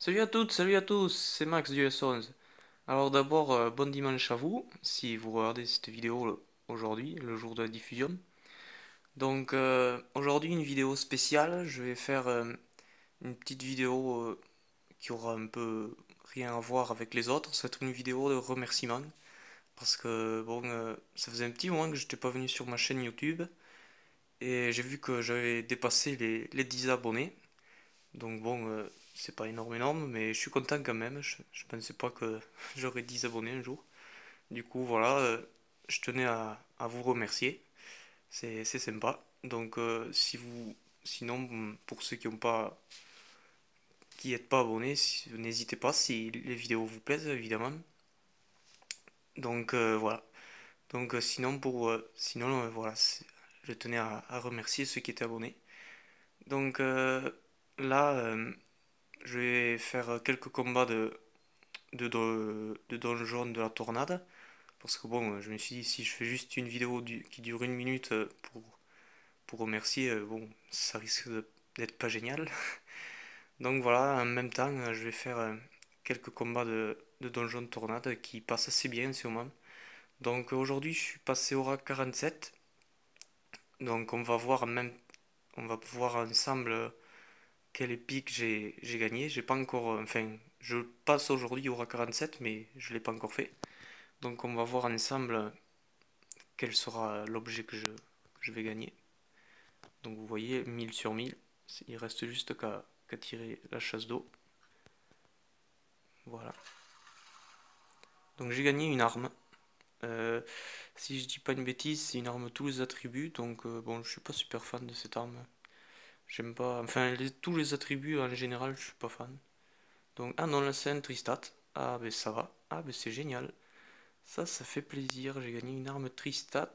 Salut à toutes, salut à tous, c'est Max du S11. Alors d'abord, bon dimanche à vous, si vous regardez cette vidéo aujourd'hui, le jour de la diffusion. Donc aujourd'hui une vidéo spéciale, je vais faire une petite vidéo qui aura un peu rien à voir avec les autres. Ça va être une vidéo de remerciement, parce que bon, ça faisait un petit moment que j'étais pas venu sur ma chaîne YouTube, et j'ai vu que j'avais dépassé les 10 abonnés. Donc bon, c'est pas énorme, mais je suis content quand même. Je pensais pas que j'aurais 10 abonnés un jour. Du coup, voilà, je tenais à vous remercier. C'est sympa. Donc, sinon, pour ceux qui n'êtes pas abonnés, n'hésitez pas si les vidéos vous plaisent, évidemment. Donc, voilà. Donc, voilà, je tenais à remercier ceux qui étaient abonnés. Donc, là, je vais faire quelques combats de donjon de la tornade. Parce que bon, je me suis dit, si je fais juste une vidéo qui dure une minute pour remercier, bon, ça risque d'être pas génial. Donc voilà, en même temps, je vais faire quelques combats de donjon de tornade qui passent assez bien sûrement. Donc aujourd'hui, je suis passé au rank 47. Donc on va voir ensemble quel épique j'ai gagné. J'ai pas encore, enfin, je passe aujourd'hui au rank 47, mais je l'ai pas encore fait. Donc on va voir ensemble quel sera l'objet que je vais gagner. Donc vous voyez, 1000 sur 1000, il reste juste qu'à tirer la chasse d'eau. Voilà. Donc j'ai gagné une arme. Euh, Si je dis pas une bêtise, c'est une arme tous les attributs. Donc bon, je suis pas super fan de cette arme. J'aime pas. Enfin, tous les attributs en général, je suis pas fan. Donc, ah non, là c'est un Tristat. Ah ben ça va. Ah ben c'est génial. Ça fait plaisir. J'ai gagné une arme Tristat.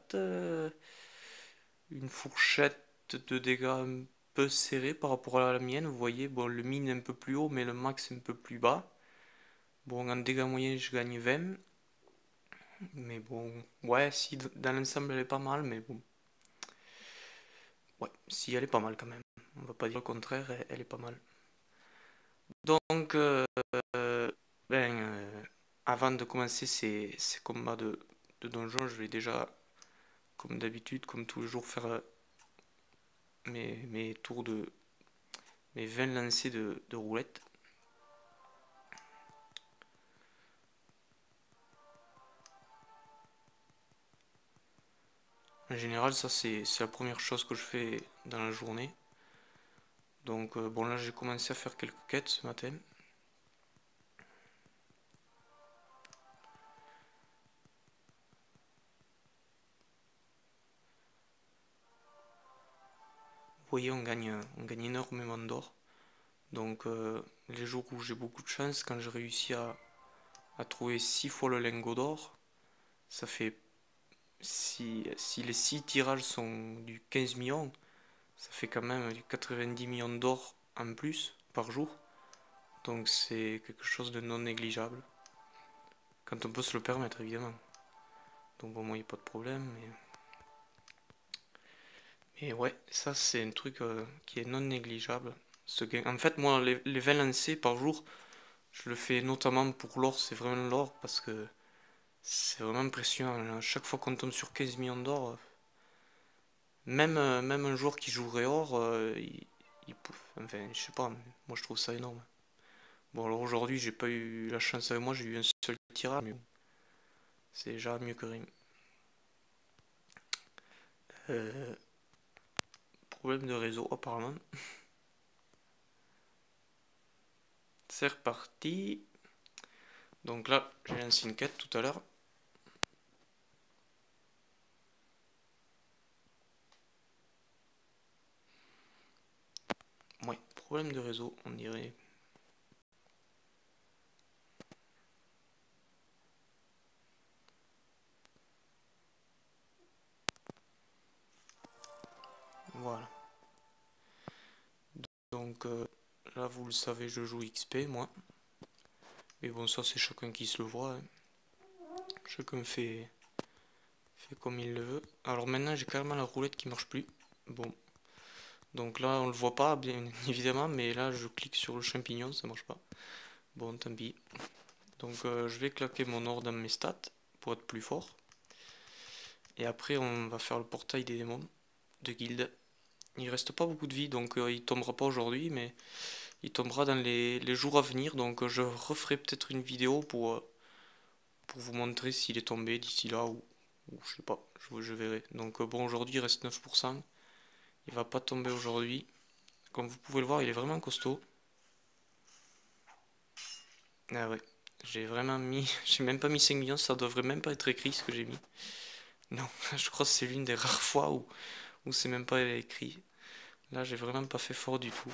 Une fourchette de dégâts un peu serrée par rapport à la mienne. Vous voyez, bon, le min est un peu plus haut, mais le max est un peu plus bas. Bon, en dégâts moyens, je gagne 20. Mais bon, ouais, si dans l'ensemble elle est pas mal, mais bon. Ouais, si elle est pas mal quand même. On va pas dire le contraire, elle est pas mal. Donc, ben, avant de commencer ces combats de donjon, je vais déjà, comme d'habitude, comme tous les jours, faire mes tours mes 20 lancers de roulette. En général, ça c'est la première chose que je fais dans la journée. Donc bon là j'ai commencé à faire quelques quêtes ce matin. Vous voyez on gagne énormément d'or. Donc les jours où j'ai beaucoup de chance, quand je réussis à trouver 6 fois le lingot d'or, ça fait si les 6 tirages sont du 15 millions, ça fait quand même du 90 millions d'or en plus par jour. Donc c'est quelque chose de non négligeable. Quand on peut se le permettre évidemment. Donc bon moi il n'y a pas de problème. Et ouais, ça c'est un truc qui est non négligeable. Ce gain. En fait, moi, les 20 lancers par jour, je le fais notamment pour l'or, c'est vraiment l'or, parce que c'est vraiment impressionnant. À chaque fois qu'on tombe sur 15 millions d'or, même un joueur qui jouerait or, il pouffe. Enfin, je sais pas, mais moi je trouve ça énorme. Bon, alors aujourd'hui, j'ai pas eu la chance avec moi, j'ai eu un seul tirage, mais bon, c'est déjà mieux que rien. Euh, Problème de réseau, apparemment. C'est reparti. Donc là, j'ai lancé une quête tout à l'heure. Ouais, problème de réseau, on dirait. Voilà. Donc là, vous le savez, je joue XP, moi. Mais bon, ça, c'est chacun qui se le voit, hein. Chacun fait comme il le veut. Alors maintenant, j'ai carrément la roulette qui marche plus. Bon. Donc là, on le voit pas, bien évidemment, mais là, je clique sur le champignon, ça marche pas. Bon, tant pis. Donc je vais claquer mon or dans mes stats pour être plus fort. Et après on va faire le portail des démons de guilde. Il reste pas beaucoup de vie, donc il tombera pas aujourd'hui, mais il tombera dans les jours à venir. Donc je referai peut-être une vidéo pour vous montrer s'il est tombé d'ici là ou je sais pas, je verrai. Donc bon, aujourd'hui il reste 9%. Il va pas tomber aujourd'hui. Comme vous pouvez le voir, il est vraiment costaud. Ah ouais, j'ai vraiment mis, j'ai même pas mis 5 millions, ça devrait même pas être écrit ce que j'ai mis. Non, je crois que c'est l'une des rares fois où c'est même pas écrit. Là, j'ai vraiment pas fait fort du tout.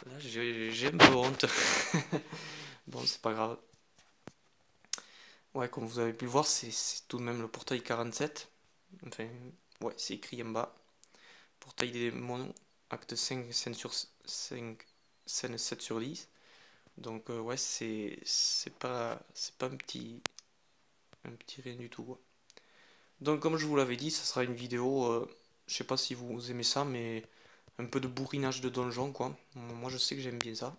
Là, j'ai un peu honte. Bon, c'est pas grave. Ouais, comme vous avez pu le voir, c'est tout de même le portail 47. Enfin, ouais, c'est écrit en bas. Portail des démons, acte 5, scène sur 5, scène 7 sur 10. Donc ouais, c'est pas un petit rien du tout, ouais. Donc comme je vous l'avais dit, ça sera une vidéo, je sais pas si vous aimez ça, mais un peu de bourrinage de donjon, quoi. Moi je sais que j'aime bien ça.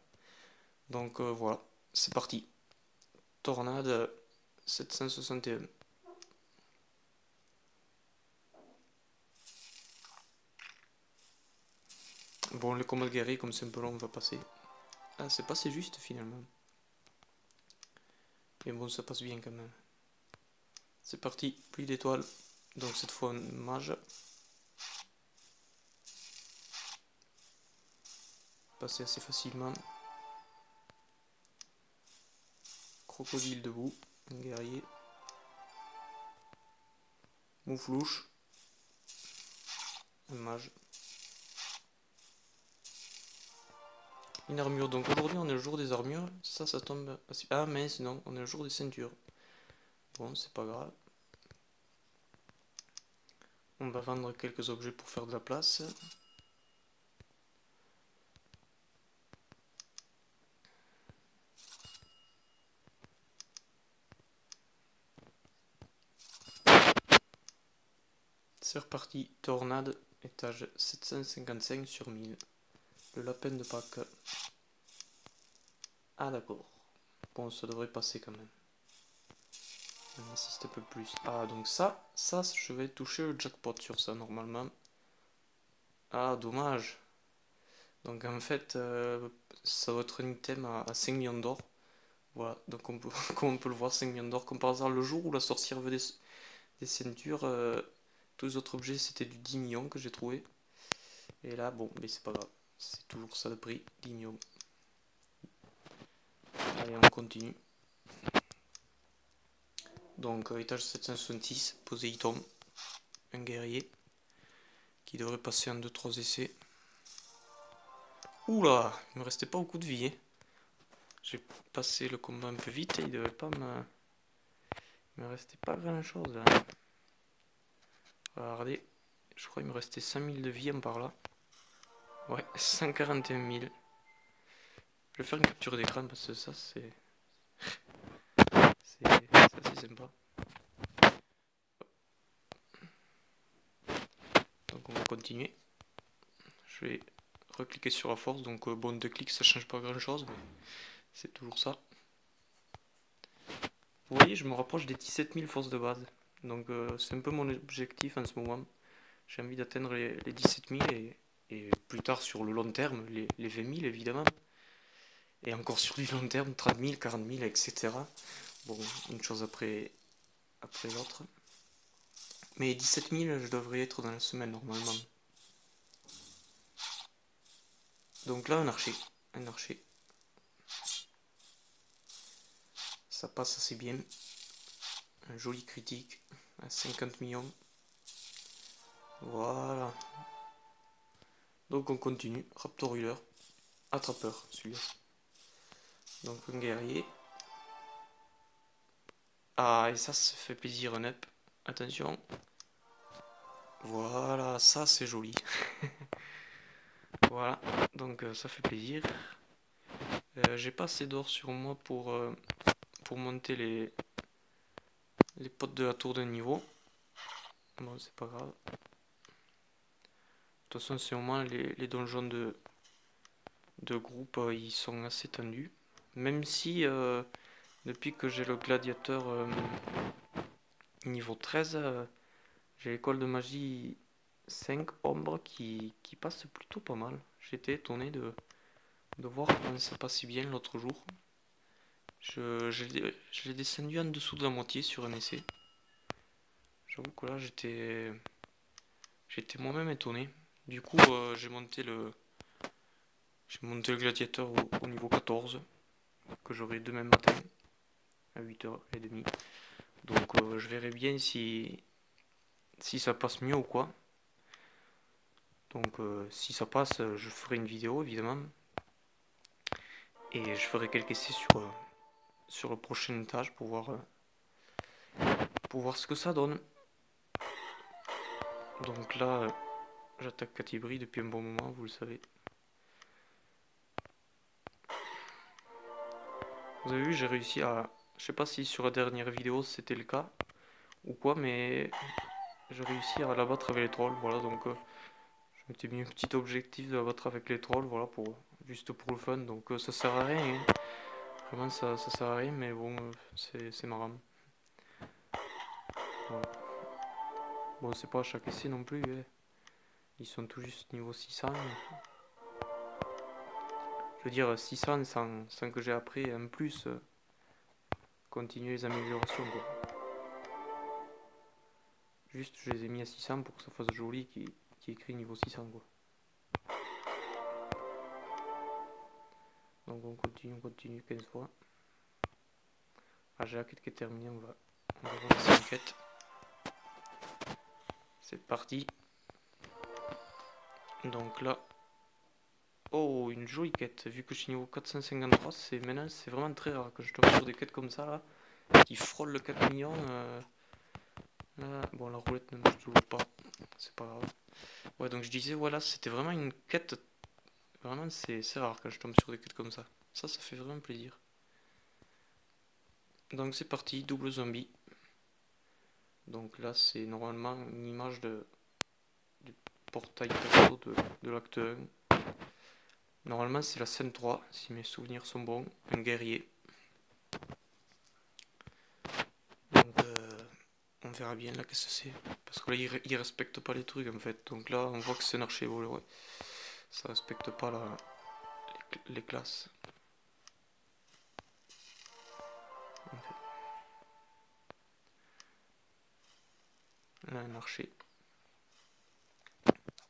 Donc voilà, c'est parti. Tornade 761. Bon, le combat de guerrier, comme c'est un peu long, on va passer. Ah, c'est passé juste finalement. Mais bon, ça passe bien quand même. C'est parti, pluie d'étoiles. Donc cette fois, un mage. Passer assez facilement. Crocodile debout, un guerrier. Mouflouche, un mage. Une armure, donc aujourd'hui on est le jour des armures. Ça tombe. Ah mince, non, on est le jour des ceintures. Bon, c'est pas grave. On va vendre quelques objets pour faire de la place. C'est reparti, tornade, étage 755 sur 1000. Le lapin de Pâques. Ah d'accord. Bon, ça devrait passer quand même. On insiste un peu plus. Ah, donc ça, je vais toucher le jackpot sur ça normalement. Ah, dommage. Donc en fait, ça va être un item à 5 millions d'or. Voilà, donc on peut, comme on peut le voir, 5 millions d'or. Comme par hasard, le jour où la sorcière veut des ceintures, tous les autres objets c'était du 10 millions que j'ai trouvé. Et là, bon, mais c'est pas grave. C'est toujours ça le prix, 10 millions. Allez, on continue. Donc, étage 766, Poséidon, un guerrier qui devrait passer en 2-3 essais. Oula, il me restait pas beaucoup de vie. Hein. J'ai passé le combat un peu vite et il devait pas me. Il me restait pas grand chose là. Regardez, je crois qu'il me restait 5000 de vie en par là. Ouais, 141 000. Je vais faire une capture d'écran parce que ça c'est. C'est sympa. Donc on va continuer. Je vais recliquer sur la force. Donc bon, 2 clics ça change pas grand chose, mais c'est toujours ça. Vous voyez, je me rapproche des 17 000 forces de base. Donc c'est un peu mon objectif en ce moment. J'ai envie d'atteindre les 17 000 et plus tard sur le long terme, les 20 000 évidemment. Et encore sur du long terme, 30 000, 40 000, etc. Bon, une chose après l'autre. Mais 17 000, je devrais être dans la semaine normalement. Donc là, un archer. Un archer. Ça passe assez bien. Un joli critique à 50 millions. Voilà. Donc on continue. Raptor Healer. Attrapeur, celui-là. Donc un guerrier. Ah, et ça fait plaisir, un up. Attention. Voilà, ça c'est joli. Voilà, donc ça fait plaisir. J'ai pas assez d'or sur moi pour monter les potes de la tour de niveau. Bon, c'est pas grave. De toute façon, c'est au moins les donjons de groupe, ils sont assez tendus. Même si depuis que j'ai le gladiateur niveau 13, j'ai l'école de magie 5 ombre qui passe plutôt pas mal. J'étais étonné de voir comment ça passait bien l'autre jour. Je l'ai descendu en dessous de la moitié sur un essai. J'avoue que là j'étais moi-même étonné. Du coup j'ai monté le gladiateur au niveau 14 que j'aurai demain matin à 8h30. Donc je verrai bien si ça passe mieux ou quoi. Donc si ça passe, je ferai une vidéo évidemment. Et je ferai quelques essais sur le prochain étage pour voir ce que ça donne. Donc là, j'attaque Catibri depuis un bon moment, vous le savez. Vous avez vu, j'ai réussi à... Je sais pas si sur la dernière vidéo c'était le cas ou quoi, mais j'ai réussi à la battre avec les trolls. Voilà, donc je m'étais mis un petit objectif de la battre avec les trolls, voilà, juste pour le fun. Donc ça sert à rien, hein. Vraiment ça sert à rien, mais bon, c'est marrant. Voilà. Bon, c'est pas à chaque essai non plus, hein. Ils sont tout juste niveau 600. Je veux dire 600 sans que j'ai après en plus continuer les améliorations, quoi. Juste je les ai mis à 600 pour que ça fasse joli qui est écrit niveau 600, quoi. Donc on continue 15 fois. Ah, j'ai la quête qui est terminée, on va relancer une quête. C'est parti. Donc là, oh, une jolie quête. Vu que je suis niveau 453, maintenant c'est vraiment très rare que je tombe sur des quêtes comme ça là, qui frôlent le 4 millions. Là, bon, la roulette ne marche toujours pas, c'est pas grave. Ouais, donc je disais, voilà, c'était vraiment une quête. Vraiment, c'est rare quand je tombe sur des quêtes comme ça. Ça fait vraiment plaisir. Donc c'est parti, double zombie. Donc là, c'est normalement une image du portail perso de l'acte 1. Normalement, c'est la scène 3, si mes souvenirs sont bons. Un guerrier. Donc, on verra bien là qu'est-ce que c'est. Parce que là, il respecte pas les trucs en fait. Donc là, on voit que c'est un archer-voleur. Ouais. Ça respecte pas les classes. En fait. Là, un archer.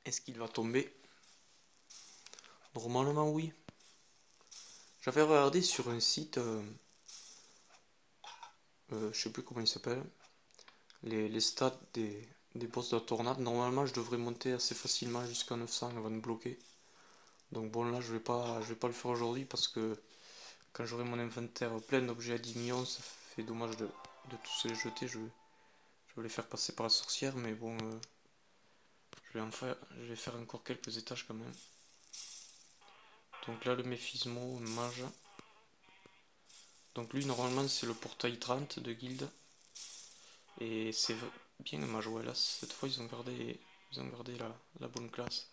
Est-ce qu'il va tomber? Normalement, oui. J'avais regardé sur un site, je sais plus comment il s'appelle, les stats des boss de la tornade. Normalement, je devrais monter assez facilement jusqu'à 900 avant de bloquer. Donc bon, là, je vais pas le faire aujourd'hui parce que quand j'aurai mon inventaire plein d'objets à 10 millions, ça fait dommage de tous les jeter. Je vais les faire passer par la sorcière, mais bon, je vais faire encore quelques étages quand même. Donc là, le Méphismo, mage. Donc lui, normalement, c'est le portail 30 de guilde. Et c'est bien un mage, ouais, là, cette fois, ils ont gardé la bonne classe.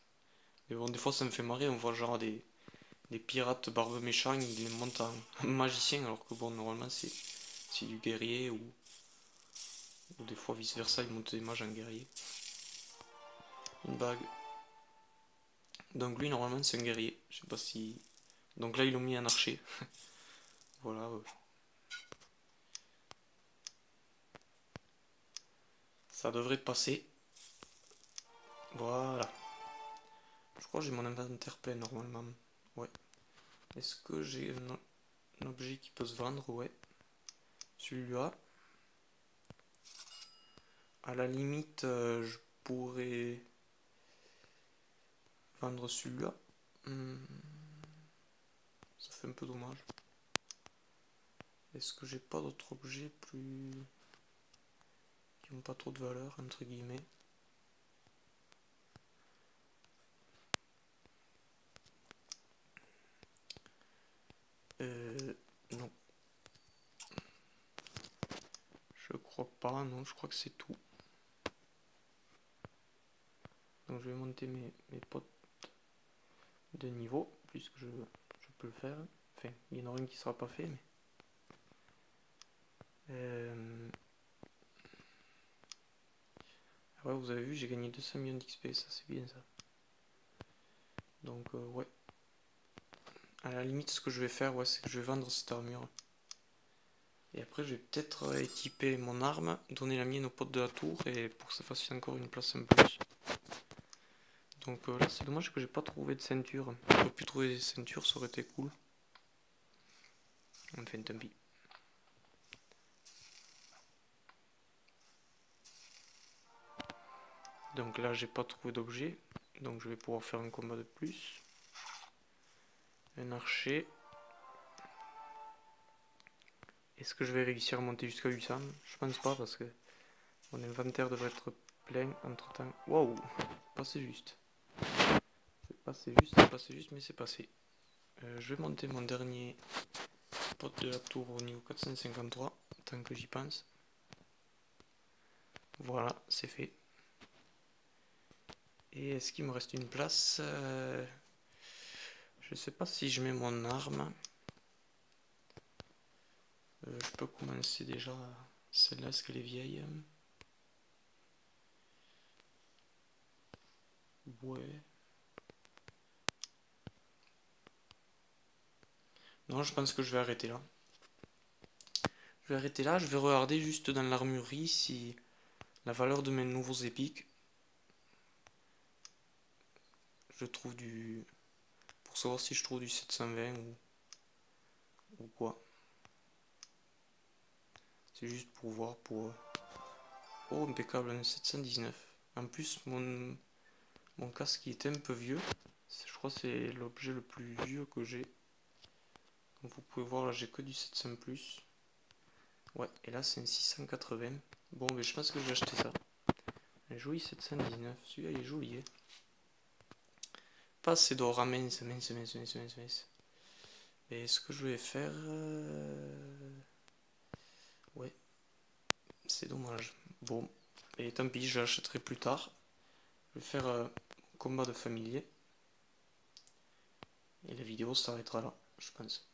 Mais bon, des fois, ça me fait marrer, on voit genre des pirates barbe méchants, ils les montent en magicien, alors que bon, normalement, c'est du guerrier, ou des fois, vice-versa, ils montent des mages en guerrier. Une bague. Donc lui, normalement, c'est un guerrier. Je sais pas si... Donc là, ils l'ont mis en archer. Voilà. Ça devrait passer. Voilà. Je crois que j'ai mon inventaire plein, normalement. Ouais. Est-ce que j'ai un objet qui peut se vendre? Ouais. Celui-là. À la limite, je pourrais vendre celui-là. Ça fait un peu dommage. Est-ce que j'ai pas d'autres objets plus... qui n'ont pas trop de valeur, entre guillemets? Non. Je crois pas, non, je crois que c'est tout. Donc je vais monter mes potes de niveau, puisque je peux le faire Enfin, il y en aura une qui sera pas fait, mais... Ouais, vous avez vu, j'ai gagné 200 millions d'XP, ça c'est bien ça. Donc ouais. À la limite, ce que je vais faire, ouais, c'est que je vais vendre cette armure. Et après, je vais peut-être équiper mon arme, donner la mienne au pote de la tour, et pour que ça fasse encore une place en plus. Donc là, c'est dommage que j'ai pas trouvé de ceinture. J'aurais pu trouver des ceintures, ça aurait été cool. Enfin, tant pis. Donc là, j'ai pas trouvé d'objet. Donc je vais pouvoir faire un combat de plus. Un archer. Est-ce que je vais réussir à monter jusqu'à 800? Je pense pas parce que mon inventaire devrait être plein entre temps. Waouh! Passé juste. C'est passé juste, mais c'est passé. Je vais monter mon dernier pote de la tour au niveau 453, tant que j'y pense. Voilà, c'est fait. Et est-ce qu'il me reste une place? Je sais pas si je mets mon arme. Je peux commencer déjà celle-là, est-ce qu'elle est vieille? Ouais. Non, je pense que je vais arrêter là. Je vais arrêter là, je vais regarder juste dans l'armurerie si la valeur de mes nouveaux épiques. Je trouve du... Pour savoir si je trouve du 720 ou quoi. C'est juste pour voir, pour... Oh, impeccable, un 719. En plus, mon casque il était un peu vieux. Je crois que c'est l'objet le plus vieux que j'ai. Comme vous pouvez voir, là j'ai que du 700+. Ouais, et là c'est un 680. Bon, mais je pense que je vais acheter ça. Un joli 719. Celui-là il est joli. Hein. Pas assez d'or. Ah, mince. Et ce que je vais faire... Ouais, c'est dommage. Bon, et tant pis, je l'achèterai plus tard. Je vais faire un combat de familier. Et la vidéo s'arrêtera là, je pense.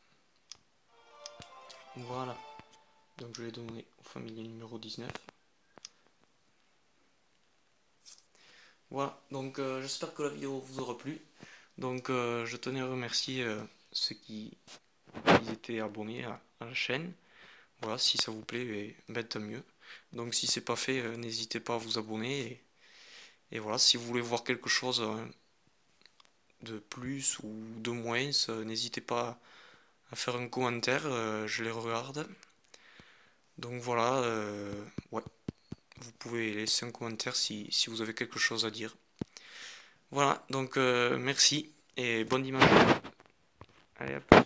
Voilà. Donc je vais donner au familier numéro 19. Voilà, donc j'espère que la vidéo vous aura plu. Donc je tenais à remercier ceux qui étaient abonnés à la chaîne. Voilà, si ça vous plaît, ben, tant mieux. Donc si c'est pas fait, n'hésitez pas à vous abonner. Et voilà, si vous voulez voir quelque chose de plus ou de moins, n'hésitez pas à faire un commentaire, je les regarde. Donc voilà, ouais, vous pouvez laisser un commentaire si vous avez quelque chose à dire. Voilà, donc merci et bon dimanche. Allez, hop.